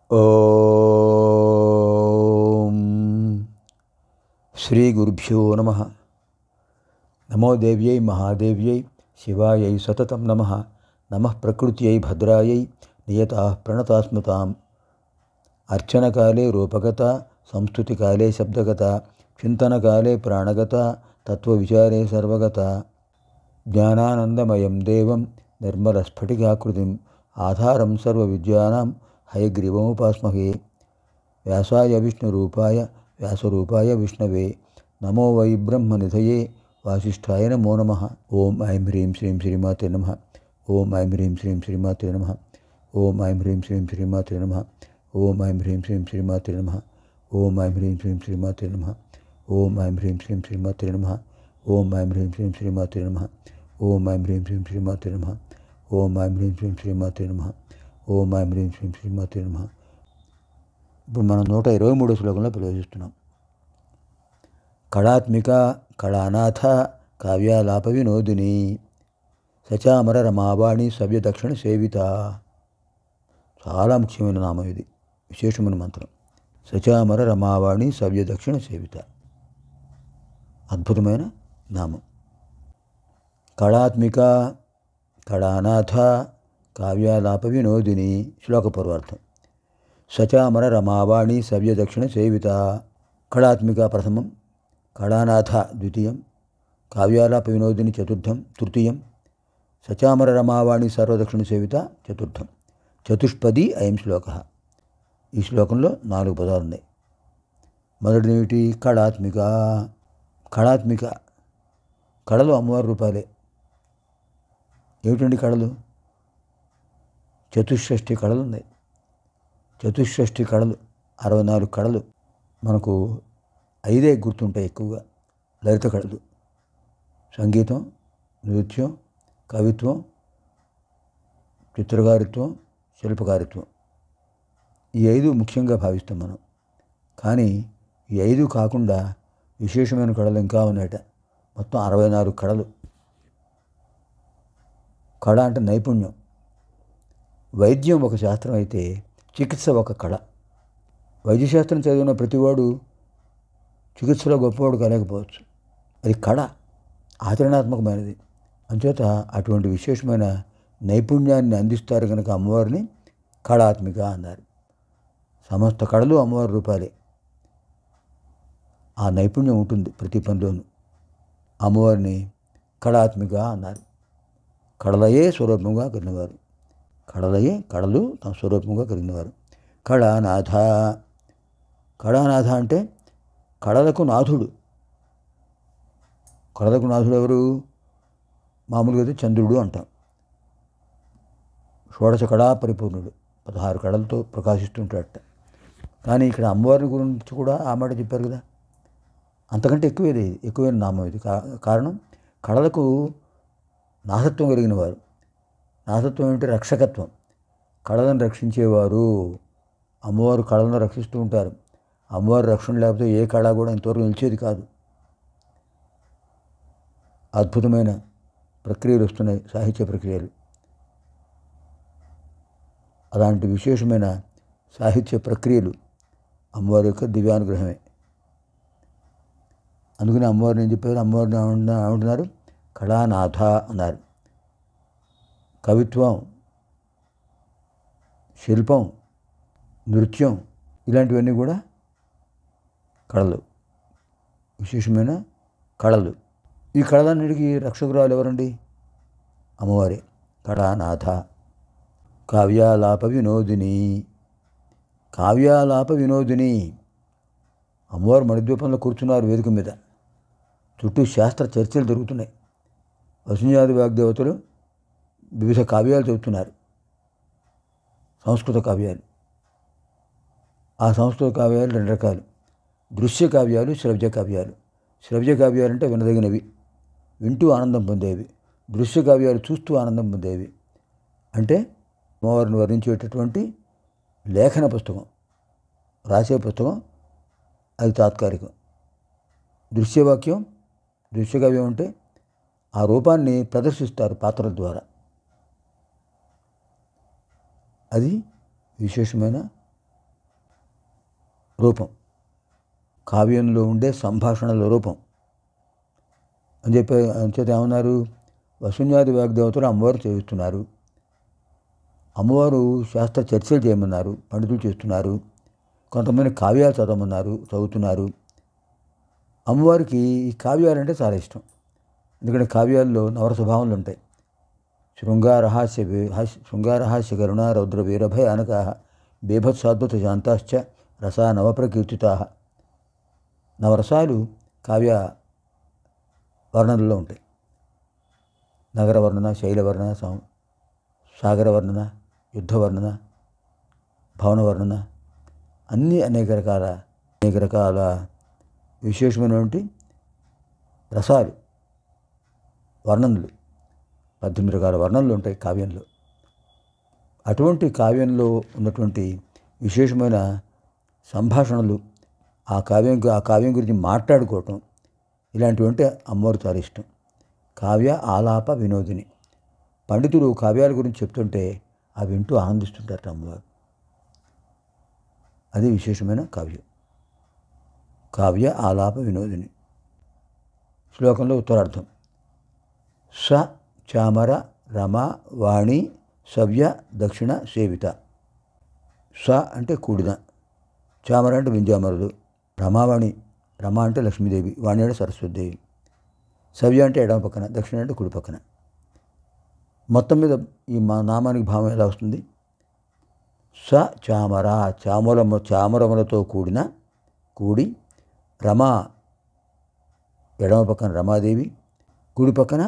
ఓం శ్రీ గురుభ్యో నమః. నమో దేవ్యై మహాదేవ్యై శివాయై సతతం నమః. నమః ప్రకృత్యై భద్రాయై నియతాః ప్రణతాస్మతాం. అర్చనకాలే రూపగత, సంస్తుతికాలే శబ్దగత, చింతనకాలే ప్రాణగత, తత్వవిచారే సర్వగత. జ్ఞానానందమయం దేవం నిర్మలస్ఫటికాకృతిం ఆధారం సర్వవిద్యానాం హయగ్రీవముపాస్మహే. వ్యాసాయ విష్ణురూపాయ వ్యాసరూపాయ విష్ణవే. నమో వై బ్రహ్మనిధయే వాసిష్ఠాయ నమో నమః. ఓం ఐం హ్రీం శ్రీం శ్రీమాతే నమః. ఓం ఐం హ్రీం శ్రీం శ్రీమాతే నమః. ఓం ఐం హ్రీం శ్రీం శ్రీమాతే నమః. ఓం ఐం హ్రీం శ్రీం శ్రీమాతే నమః. ఓం ఐం హ్రీం శ్రీం శ్రీమాతే నమః. ఓం ఐం హ్రీం శ్రీం శ్రీమాతే నమః. ఓం ఐం హ్రీం శ్రీం శ్రీమాతే నమః. ఓం ఐం హ్రీం శ్రీం శ్రీమాతే నమః. ఓం ఐం హ్రీం శ్రీం శ్రీమాతే నమః. ఓం ఐం హ్రీం శ్రీం శ్రీమాతే నమః. ఇప్పుడు మనం 123 శ్లోకంలో ప్రవేశిస్తున్నాం. కళాత్మిక కళానాథ కావ్యాలాప వినోదిని సచామర రమావాణి సవ్య దక్షిణ సేవిత. చాలా ముఖ్యమైన నామం ఇది, విశేషమైన మంత్రం. సచామర రమావాణి సవ్య దక్షిణ సేవిత, అద్భుతమైన నామం. కళాత్మిక కళానాథ కావ్యాలాప వినోదిని. శ్లోక పూర్వార్థం. సచామర రమావాణి సవ్య దక్షిణ సేవిత. కళాత్మిక ప్రథమం, కళానాథ ద్వితీయం, కావ్యాలాప వినోదిని చతుర్థం తృతీయం, సచామర రమావాణి సర్వదక్షిణ సేవిత చతుర్థం. చతుష్పది అయం శ్లోక. ఈ శ్లోకంలో 4 పదాలు ఉన్నాయి. మొదటిది ఏమిటి? కళాత్మిక. కళాత్మిక కళలు అమ్మవారి రూపాలే. ఏమిటండి కళలు? చతుషష్ఠి కళలు ఉన్నాయి. చతుషష్ఠి కళలు, 64 కళలు. మనకు 5 గుర్తుంటాయి ఎక్కువగా. లలిత కళలు, సంగీతం, నృత్యం, కవిత్వం, చిత్రకారిత్వం, శిల్పకారిత్వం. ఈ 5 ముఖ్యంగా భావిస్తాం మనం. కానీ ఈ 5 కాకుండా విశేషమైన కళలు ఇంకా ఉన్నాయట. మొత్తం 64 కళలు. కళ అంటే నైపుణ్యం. వైద్యం ఒక శాస్త్రం అయితే చికిత్స ఒక కళ. వైద్యశాస్త్రం చదివిన ప్రతివాడు చికిత్సలో గొప్పవాడు కాలేకపోవచ్చు. అది కళ, ఆచరణాత్మకమైనది. అంచేత అటువంటి విశేషమైన నైపుణ్యాన్ని అందిస్తారు కనుక అమ్మవారిని కళాత్మిక అన్నారు. సమస్త కళలు అమ్మవారి రూపాలే. ఆ నైపుణ్యం ఉంటుంది ప్రతి పనిలోనూ. అమ్మవారిని కళాత్మిక అన్నారు. కళలయే స్వరూపంగా కలిగినవారు. కళలు తమ స్వరూపంగా కలిగినవారు. కళానాథ. కళానాథ అంటే కళలకు నాథుడు. కళలకు నాథుడు ఎవరు? మామూలుగా అయితే చంద్రుడు అంటాం. షోడశ కళా పరిపూర్ణుడు, 16 కళలతో ప్రకాశిస్తుంటాడట. కానీ ఇక్కడ అమ్మవారి గురించి కూడా ఆ మాట చెప్పారు కదా. అంతకంటే ఎక్కువైన నామం ఇది. కారణం కళలకు నాథత్వం కలిగిన వారు. నాథత్వం ఏమిటి? రక్షకత్వం. కళలను రక్షించేవారు. అమ్మవారు కళలను రక్షిస్తూ ఉంటారు. అమ్మవారి రక్షణ లేకపోతే ఏ కళ కూడా ఇంతవరకు నిలిచేది కాదు. అద్భుతమైన ప్రక్రియలు వస్తున్నాయి, సాహిత్య ప్రక్రియలు. అలాంటి విశేషమైన సాహిత్య ప్రక్రియలు అమ్మవారి యొక్క దివ్యానుగ్రహమే. అందుకని అమ్మవారిని ఏం చెప్పారు? అమ్మవారిని ఏమంటున్నారు? కళానాథ అన్నారు. కవిత్వం, శిల్పం, నృత్యం ఇలాంటివన్నీ కూడా కళలు, విశేషమైన కళలు. ఈ కళలన్నిటికీ రక్షకురాలు ఎవరండి? అమ్మవారే. కళానాథ. కావ్యాలాప వినోదిని. కావ్యాలాప వినోదిని. అమ్మవారు మణిద్వీపంలో కూర్చున్నారు వేదిక మీద. చుట్టూ శాస్త్ర చర్చలు జరుగుతున్నాయి. వసుంజాది వాగ్దేవతలు వివిధ కావ్యాలు చెబుతున్నారు, సంస్కృత కావ్యాలు. ఆ సంస్కృత కావ్యాలు 2 రకాలు: దృశ్య కావ్యాలు, శ్రవ్య కావ్యాలు. శ్రవ్య కావ్యాలు అంటే వినదగినవి, వింటూ ఆనందం పొందేవి. దృశ్య కావ్యాలు చూస్తూ ఆనందం పొందేవి. అంటే అమ్మవారిని వర్ణించేటటువంటి లేఖన పుస్తకం, రాసే పుస్తకం, అది తాత్కాలికం. దృశ్యవాక్యం, దృశ్యకావ్యం అంటే ఆ రూపాన్ని ప్రదర్శిస్తారు పాత్రల ద్వారా. అది విశేషమైన రూపం, కావ్యంలో ఉండే సంభాషణల రూపం అని చెప్పి అంచేత ఏమన్నారు, వసున్యాది వాగ్దేవతలు అమ్మవారు చేస్తున్నారు. అమ్మవారు శాస్త్ర చర్చలు చేయమన్నారు, పండితులు చేస్తున్నారు. కొంతమంది కావ్యాలు చదువుతున్నారు. అమ్మవారికి ఈ కావ్యాలంటే చాలా ఇష్టం. ఎందుకంటే కావ్యాల్లో నవరసభావనలు ఉంటాయి. శృంగారహాస్య కరుణ రౌద్ర వీరభయ అనకా బీభత్సాద్భుత శాంతాశ్చ రసా నవప్రకీర్తితా. నవరసాలు కావ్య వర్ణనలో ఉంటాయి. నగర వర్ణన, శైల వర్ణన, సాగర వర్ణన, యుద్ధ వర్ణన, భవన వర్ణన, అన్నీ అనేక రకాల విశేషమైనటువంటి రసాలు, వర్ణనలు, 18 రకాల వర్ణనలు ఉంటాయి కావ్యంలో. అటువంటి కావ్యంలో ఉన్నటువంటి విశేషమైన సంభాషణలు, ఆ కావ్యం గురించి మాట్లాడుకోవటం, ఇలాంటివంటే అమ్మవారు చాలా ఇష్టం. కావ్య ఆలాప వినోదిని. పండితులు కావ్యాల గురించి చెప్తుంటే అవి వింటూ ఆనందిస్తుంటారట అమ్మవారు. అది విశేషమైన కావ్యం. కావ్య ఆలాప వినోదిని. శ్లోకంలో ఉత్తరార్థం. స చామర రమ వాణి సవ్య దక్షిణ సేవిత. స అంటే కూడిన, చామర అంటే వింజామరుడు, రమావాణి, రమ అంటే లక్ష్మీదేవి, వాణి అంటే సరస్వతిదేవి, సవ్య అంటే ఎడమ పక్కన, దక్షిణ అంటే కుడి పక్కన. మొత్తం మీద ఈ నామానికి భావం ఎలా వస్తుంది? స చామర, చామరములతో కూడి రమ, ఎడమ పక్కన రమాదేవి, కుడి పక్కన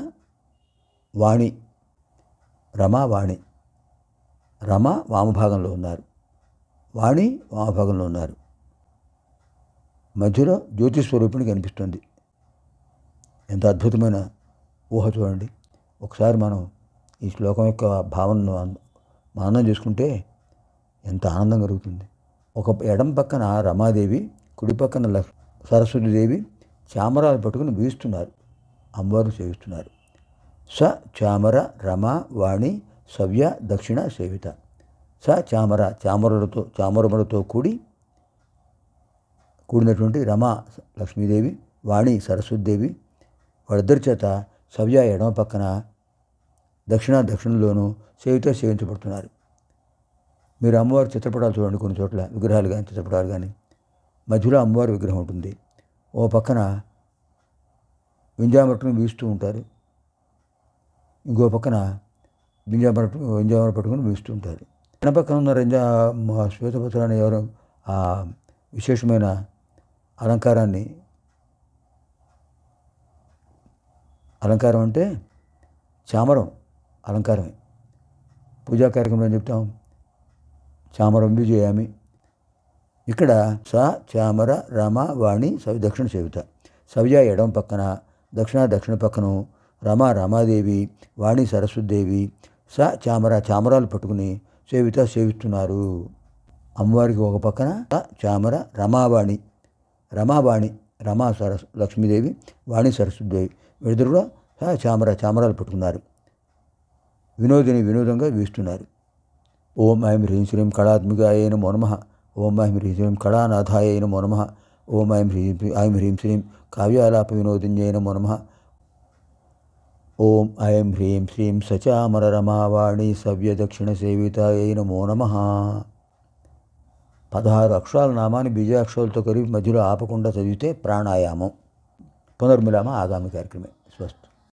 వాణి, రమావాణి. రమ వామభాగంలో ఉన్నారు, వాణి వామభాగంలో ఉన్నారు. మధ్యలో జ్యోతిస్వరూపిణి కనిపిస్తుంది. ఎంత అద్భుతమైన ఊహ చూడండి. ఒకసారి మనం ఈ శ్లోకం యొక్క భావనను మననం చేసుకుంటే ఎంత ఆనందం కలుగుతుంది. ఒక ఎడం పక్కన రమాదేవి, కుడి పక్కన సరస్వతీదేవి చామరాలు పట్టుకుని వీస్తున్నారు, అమ్మవారు సేవిస్తున్నారు. స చామర రమ వాణి సవ్య దక్షిణ సేవిత. స చామర, చామరములతో కూడినటువంటి రమ లక్ష్మీదేవి, వాణి సరస్వతీదేవి, వాళ్ళిద్దరి చేత సవ్య ఎడమ పక్కన, దక్షిణంలోనూ సేవించబడుతున్నారు. మీరు అమ్మవారి చిత్రపటాలు చూడండి, కొన్ని చోట్ల విగ్రహాలు కానీ చిత్రపటాలు కానీ, మధ్యలో అమ్మవారి విగ్రహం ఉంటుంది. ఓ పక్కన వింజామరటును వీస్తూ ఉంటారు, ఇంకో పక్కన వింజామర పట్టుకుని వీస్తూ ఉంటారు. వెన పక్కన ఉన్న శ్వేతపత్ర అనే ఎవరు ఆ విశేషమైన అలంకారం అంటే చామరం అలంకారమే. పూజా కార్యక్రమంలో చెప్తాం, చామరం విజయామి. ఇక్కడ స చామర రమ వాణి దక్షిణ సేవిత. సవ్య ఎడమ పక్కన, దక్షిణ పక్కన రమాదేవి, వాణి సరస్వతీదేవి, స చామరాలు పట్టుకుని సేవిస్తున్నారు. అమ్మవారికి ఒక పక్కన చామర రమావాణి, రమా లక్ష్మీదేవి, వాణి సరస్వతీదేవి, వీరిద్దరు చామరాలు పట్టుకున్నారు. వినోదంగా వీస్తున్నారు. ఓం ఐం హ్రీం శ్రీం కళాత్మికాయ నమో నమః. ఓం ఐం హ్రీం శ్రీం కళానాథాయ నమో నమః. ఓం ఐం హ్రీం శ్రీం కావ్యాలాప వినోదిన్యై నమో నమః. ఓం ఐం హ్రీం శ్రీం సచామర రమావాణి సవ్య దక్షిణ సేవితాయ నమో నమః. 16 అక్షరాల నామాన్ని బీజాక్షరాలతో కలిపి మధ్యలో ఆపకుండా చదివితే ప్రాణాయామం. పునర్మిలామ ఆగామి కార్యక్రమే. స్వస్తి.